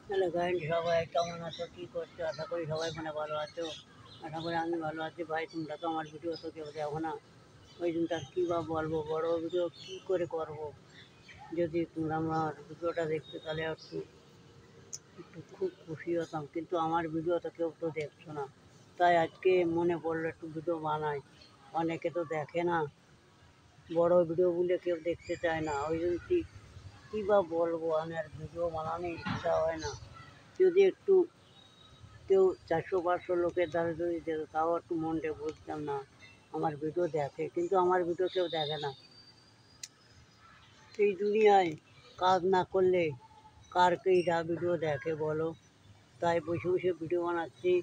Hello guide, সবাই কেমন আছো, কী করছো? আশা করি সবাই ভালো আছো। আশা করি আমি ভালো আছি। ভাই, তোমরা তো আমার ভিডিও তো কেউ দেখো না। ওই জন্য তার কী বা বলবো, বড় ভিডিও কী করে করব। যদি তোমরা আমার ভিডিওটা দেখতে তাহলে একটু একটু খুব খুশি হতাম, কিন্তু আমার ভিডিও তো কেউ তো দেখছো না। তাই আজকে মনে পড়লো একটু ভিডিও বানাই। অনেকে তো দেখে না, বড় ভিডিও বলে কেউ দেখতে চায় না। ওই জন্য কী বা বলবো, আমি আর ভিডিও বানানোর ইচ্ছা হয় না। যদি একটু কেউ 400-500 লোকের দ্বারা যদি যেত তাও একটু মনটা বুঝতাম না। আমার ভিডিও দেখে, কিন্তু আমার ভিডিও কেউ দেখে না। এই দুনিয়ায় কাজ না করলে কার কেইটা ভিডিও দেখে বলো? তাই বসে বসে ভিডিও বানাচ্ছি।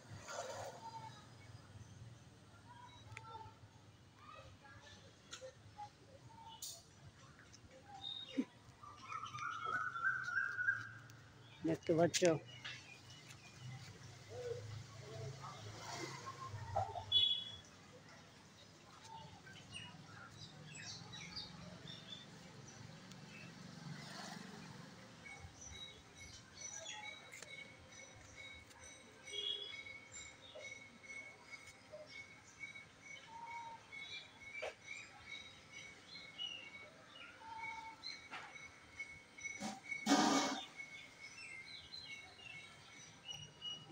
দেখতে পাচ্ছ?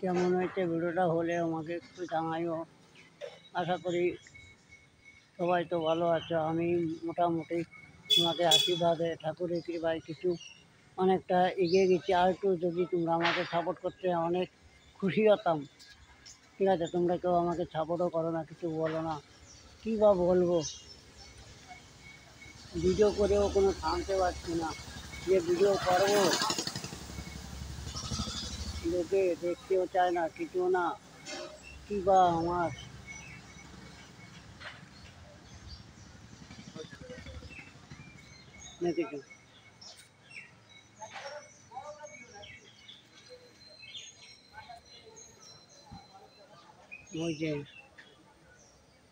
কেমন হয়েছে ভিডিওটা হলে আমাকে একটু জানাইও। আশা করি সবাই তো ভালো আছো। আমি মোটামুটি তোমাদের আশীর্বাদে, ঠাকুরের কৃপায় কিছু অনেকটা এগিয়ে গেছি। আর একটু যদি তোমরা আমাকে সাপোর্ট করতে অনেক খুশি হতাম। ঠিক আছে, তোমরা কেউ আমাকে সাপোর্টও করো না, কিছু বলো না। কী বা বলবো, ভিডিও করেও কোনো থামতে পারছি না। যে ভিডিও করবো লোকে দেখতেও চায় না, কিছু না। কী বা আমার না কিছু। ওই যে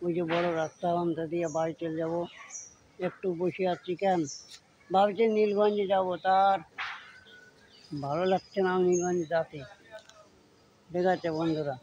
ওই যে বড় রাস্তা, ওখানটা দিয়ে বাড়ি চলে যাবো। একটু বসে আছি কেন, ভাবছি নীলগঞ্জে যাবো, তার ভালো লাগছে না নীলগঞ্জে যাতে। ঠিক আছে বন্ধুরা।